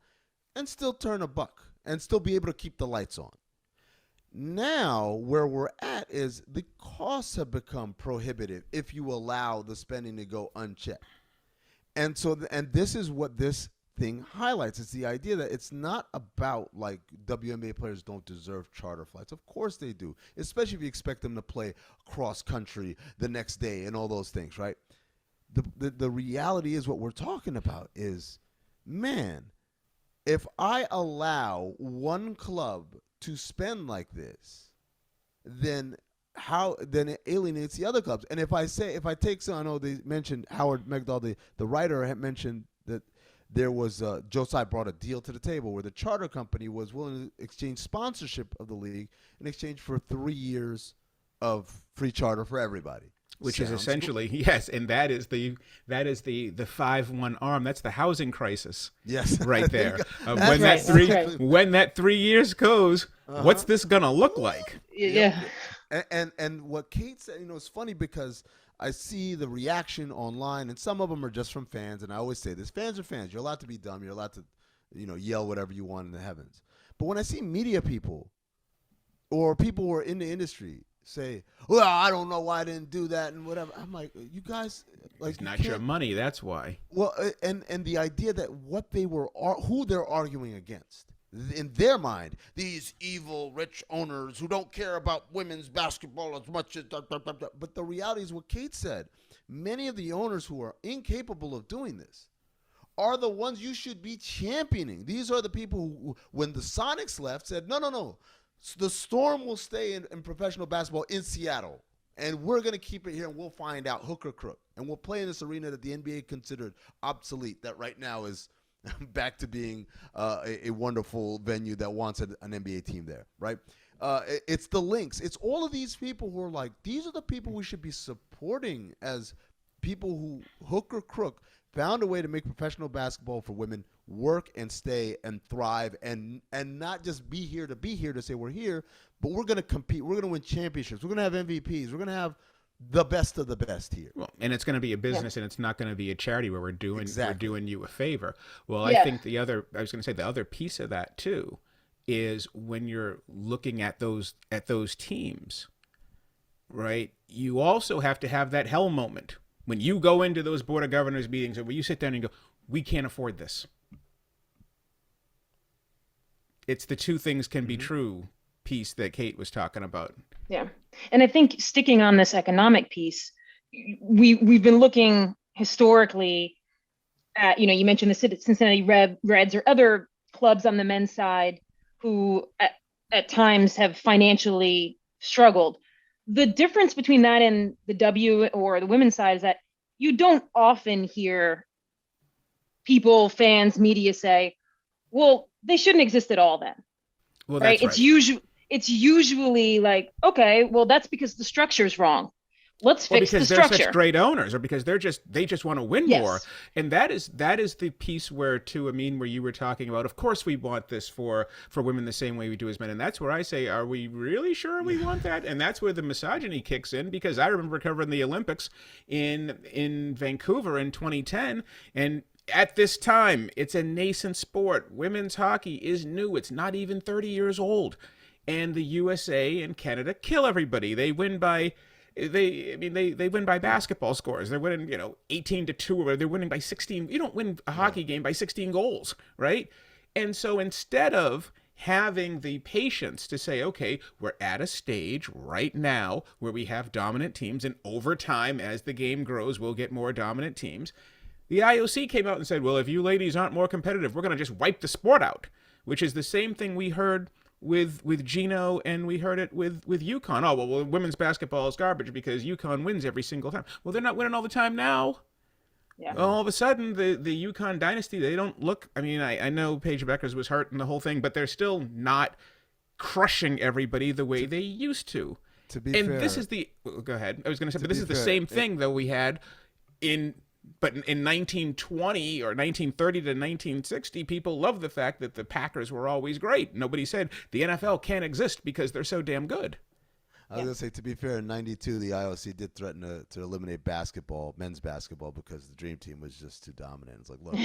and still turn a buck and still be able to keep the lights on. Now, where we're at is the costs have become prohibitive if you allow the spending to go unchecked. And so, and this is what this thing highlights. It's the idea that it's not about like WNBA players don't deserve charter flights. Of course they do, especially if you expect them to play cross country the next day and all those things, right? The reality is what we're talking about is, man, if I allow one club to spend like this, then it alienates the other clubs. And if I take some, I know they mentioned Howard Megdal, the writer, had mentioned that there was Joe Tsai brought a deal to the table where the charter company was willing to exchange sponsorship of the league in exchange for 3 years of free charter for everybody. Which is essentially, yes, and that is the 5-1 arm. That's the housing crisis. Yes, right there. Right. When that 3 years goes, what's this gonna look like? Yeah. And what Kate said, it's funny because I see the reaction online, and some of them are just from fans. And I always say this: fans are fans. You're allowed to be dumb. You're allowed to, yell whatever you want in the heavens. But when I see media people or people who are in the industry say, well, I don't know why I didn't do that and whatever. I'm like, you guys, like, it's not your money. That's why. Well, and the idea that who they're arguing against in their mind, these evil rich owners who don't care about women's basketball as much as. But the reality is what Kate said. Many of the owners who are incapable of doing this are the ones you should be championing. These are the people who, when the Sonics left, said, no. The Storm will stay in professional basketball in Seattle, and we're going to keep it here, and we'll find out hook or crook. And we'll play in this arena that the NBA considered obsolete, that right now is back to being a wonderful venue that wants an NBA team there, right? It's the Lynx. It's all of these people who are like, these are the people we should be supporting as people who, hook or crook, found a way to make professional basketball for women work and stay and thrive and not just be here to say we're here, but we're going to compete. We're going to win championships. We're going to have MVPs. We're going to have the best of the best here. Well, and it's going to be a business, and it's not going to be a charity where we're doing you a favor. Well, Yeah. I think the other piece of that too is when you're looking at those teams, right? You also have to have that hell moment when you go into those board of governors meetings, and when you sit down and go, we can't afford this. It's the two things can be true piece that Kate was talking about. Yeah. And I think sticking on this economic piece, we've been looking historically at, you mentioned the Cincinnati Reds or other clubs on the men's side who at times have financially struggled. The difference between that and the W or the women's side is that you don't often hear people, fans, media say, well, they shouldn't exist at all then. Well, right? that's It's usually like, okay, well, that's because the structure's wrong. Let's fix the structure. Because they're such great owners, or because they just want to win more. And that is the piece where, too, Amin, where you were talking about, of course we want this for women the same way we do as men. And that's where I say, are we really sure we want that? And that's where the misogyny kicks in, because I remember covering the Olympics in Vancouver in 2010, and at this time, it's a nascent sport. Women's hockey is new. It's not even 30 years old. And the USA and Canada kill everybody. They win by basketball scores. They're winning, 18-2, or they're winning by 16. You don't win a hockey game by 16 goals, right? And so instead of having the patience to say, okay, we're at a stage right now where we have dominant teams, and over time, as the game grows, we'll get more dominant teams. The IOC came out and said, well, if you ladies aren't more competitive, we're going to just wipe the sport out, which is the same thing we heard with Gino, and we heard it with UConn. Oh, well, women's basketball is garbage because UConn wins every single time. Well, they're not winning all the time now. Yeah. All of a sudden, the UConn dynasty, they don't look, I mean, I know Paige Beckers was hurt and the whole thing, but they're still not crushing everybody the way they used to. To be fair. This is the, go ahead. I was going to say, but this is the same thing that we had in 1920 or 1930 to 1960, people loved the fact that the Packers were always great. Nobody said the NFL can't exist because they're so damn good. I was going to say, to be fair, in 92, the IOC did threaten to eliminate basketball, men's basketball, because the Dream Team was just too dominant. It's like, look,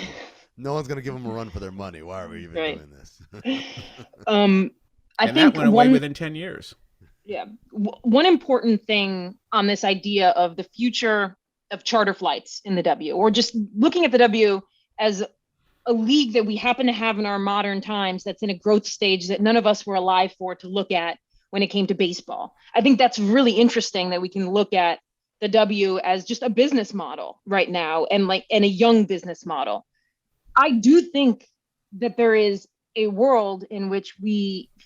no one's going to give them a run for their money. Why are we even doing this? I think that went away within 10 years. Yeah. One important thing on this idea of the future of charter flights in the W, or just looking at the W as a league that we happen to have in our modern times that's in a growth stage that none of us were alive for to look at when it came to baseball. I think that's really interesting that we can look at the W as just a business model right now, and a young business model. I do think that there is a world in which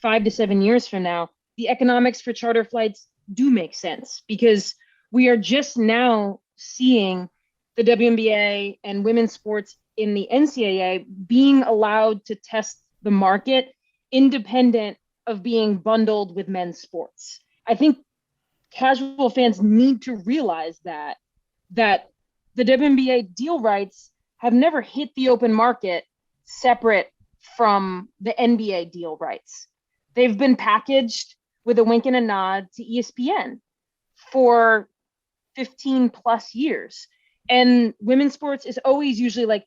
5 to 7 years from now, the economics for charter flights do make sense, because we are just now seeing the WNBA and women's sports in the NCAA being allowed to test the market independent of being bundled with men's sports. I think casual fans need to realize that the WNBA deal rights have never hit the open market separate from the NBA deal rights. They've been packaged with a wink and a nod to ESPN for 15 plus years. And women's sports is always usually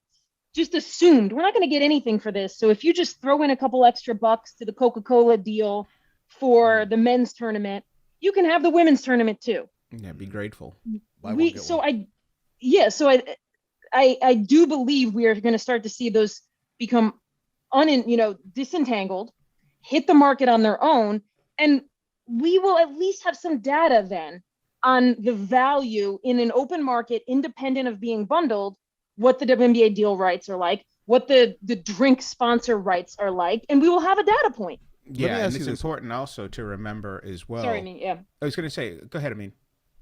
just assumed we're not going to get anything for this. So if you just throw in a couple extra bucks to the Coca-Cola deal for the men's tournament, you can have the women's tournament too. Yeah, be grateful. I do believe we are going to start to see those become disentangled, hit the market on their own, and we will at least have some data then on the value in an open market, independent of being bundled, what the WNBA deal rights are like, what the drink sponsor rights are like, and we will have a data point. Yeah, and it's important also to remember as well. Sorry, Amin, yeah. I was going to say, go ahead, Amin.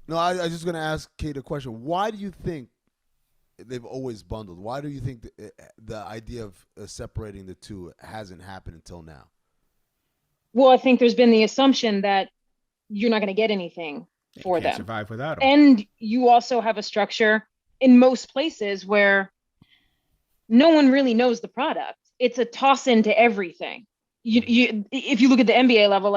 No, I was just going to ask Kate a question. Why do you think they've always bundled? Why do you think the idea of separating the two hasn't happened until now? Well, I think there's been the assumption that you're not going to get anything for them. Survive without them. And you also have a structure in most places where no one really knows the product. It's a toss into everything. If you look at the NBA level,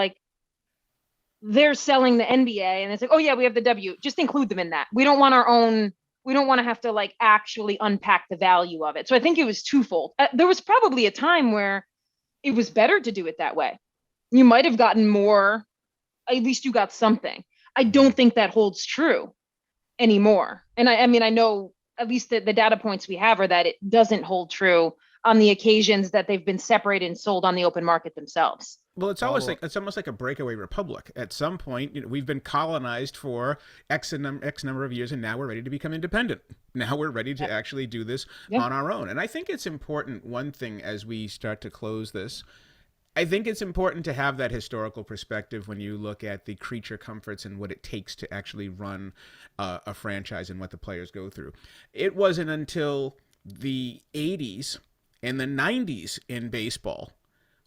they're selling the NBA and it's like, oh yeah, we have the W. Just include them in that. We don't want our own. We don't want to have to actually unpack the value of it. So I think it was twofold. There was probably a time where it was better to do it that way. You might have gotten more. At least you got something. I don't think that holds true anymore. And I mean, I know at least the data points we have are that it doesn't hold true on the occasions that they've been separated and sold on the open market themselves. Well, it's almost like a breakaway republic. At some point, we've been colonized for X number of years, and now we're ready to become independent. Now we're ready to actually do this on our own. And I think it's important, one thing as we start to close this, I think it's important to have that historical perspective when you look at the creature comforts and what it takes to actually run a franchise and what the players go through. It wasn't until the 80s and the 90s in baseball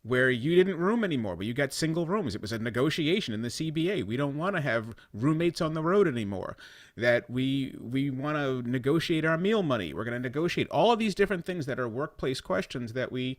where you didn't room anymore, but you got single rooms. It was a negotiation in the CBA. We don't want to have roommates on the road anymore. That we want to negotiate our meal money. We're going to negotiate all of these different things that are workplace questions that we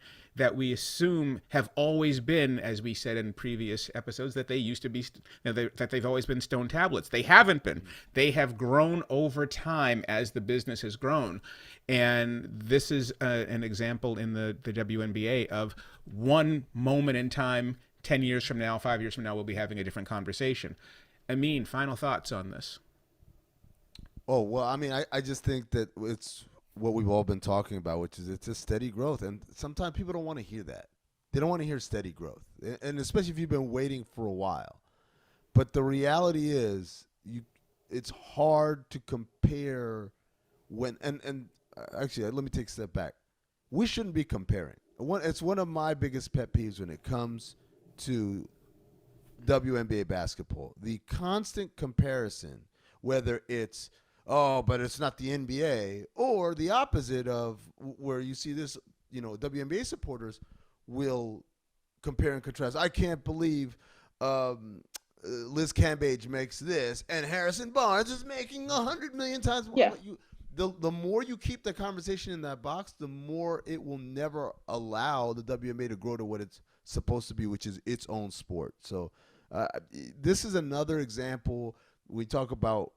assume have always been, as we said in previous episodes, that they used to be, that they've always been stone tablets. They haven't been. They have grown over time as the business has grown. And this is an example in the WNBA of one moment in time, 10 years from now, 5 years from now, we'll be having a different conversation. Amin, final thoughts on this? Oh, well, I mean, I just think that it's what we've all been talking about, which is it's a steady growth. And sometimes people don't want to hear that. They don't want to hear steady growth, and especially if you've been waiting for a while. But the reality is, it's hard to compare when and actually, let me take a step back. We shouldn't be comparing. It's one of my biggest pet peeves when it comes to WNBA basketball. The constant comparison, whether it's but it's not the NBA, or the opposite of where you see this, WNBA supporters will compare and contrast. I can't believe Liz Cambage makes this, and Harrison Barnes is making 100 million times more. Yeah. The more you keep the conversation in that box, the more it will never allow the WNBA to grow to what it's supposed to be, which is its own sport. So this is another example. We talk about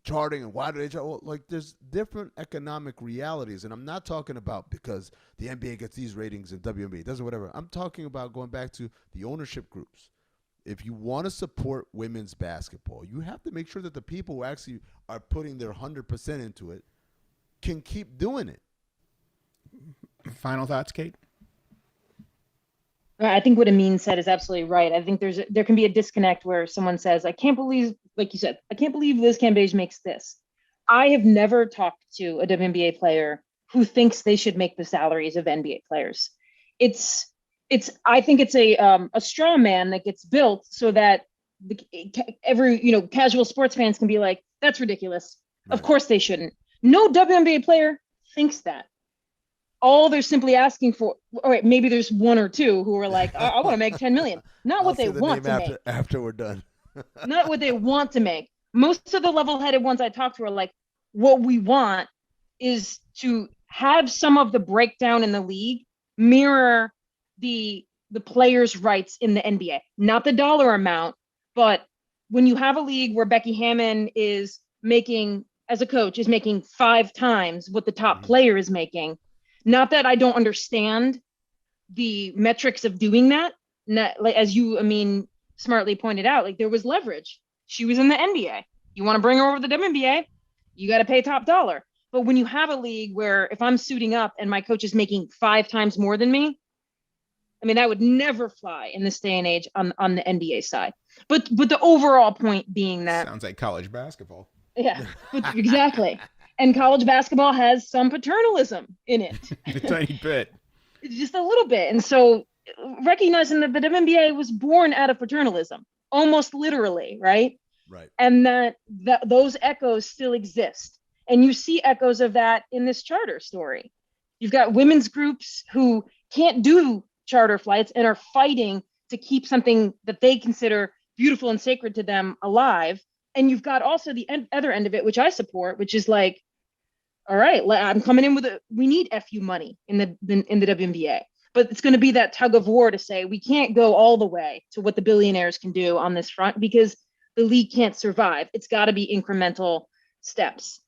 charting and why do they chart? Well, like, there's different economic realities, and I'm not talking about because the NBA gets these ratings and WNBA doesn't, whatever. I'm talking about going back to the ownership groups. If you want to support women's basketball, you have to make sure that the people who actually are putting their 100% into it can keep doing it. Final thoughts, Kate? I think what Amin said is absolutely right. I think there can be a disconnect where someone says, I can't believe, like you said, I can't believe Liz Cambage makes this. I have never talked to a WNBA player who thinks they should make the salaries of NBA players. I think it's a straw man that gets built so that every casual sports fans can be like, that's ridiculous. Right. Of course they shouldn't. No WNBA player thinks that. All they're simply asking for, all right, maybe there's one or two who are like, I want to make 10 million. Not what they want to make. After we're done. Not what they want to make. Most of the level-headed ones I talk to are like, what we want is to have some of the breakdown in the league mirror the players' rights in the NBA. Not the dollar amount, but when you have a league where Becky Hammon is making, as a coach, is making 5 times what the top player is making. Not that I don't understand the metrics of doing that. Not, like, as you, smartly pointed out, like, there was leverage. She was in the NBA. You want to bring her over to the WNBA, you got to pay top dollar. But when you have a league where if I'm suiting up and my coach is making 5 times more than me, that would never fly in this day and age on the NBA side. But the overall point being that sounds like college basketball. Yeah, exactly. And college basketball has some paternalism in it. A tiny bit. Just a little bit. And so recognizing that the WNBA was born out of paternalism, almost literally, right? Right. And that those echoes still exist. And you see echoes of that in this charter story. You've got women's groups who can't do charter flights and are fighting to keep something that they consider beautiful and sacred to them alive. And you've got also the other end of it, which I support, which is like, all right, I'm coming in with we need FU money in the WNBA, but it's going to be that tug of war to say we can't go all the way to what the billionaires can do on this front because the league can't survive. It's got to be incremental steps.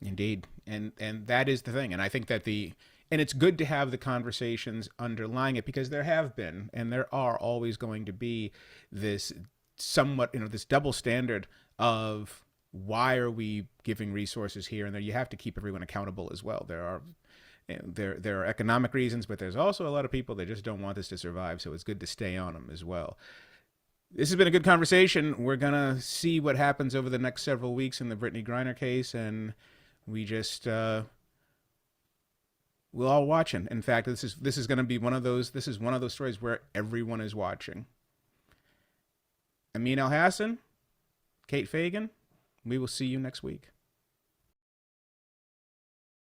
Indeed, and that is the thing, and I think that and it's good to have the conversations underlying it because there have been and there are always going to be this somewhat this double standard of why are we giving resources here and there. You have to keep everyone accountable as well. There are economic reasons, but there's also a lot of people that just don't want this to survive, so it's good to stay on them as well. This has been a good conversation. We're gonna see what happens over the next several weeks in the Brittney Griner case, and we just we're all watching. In fact, this is going to be one of those stories where everyone is watching. Amin Elhassan, Kate Fagan, we will see you next week.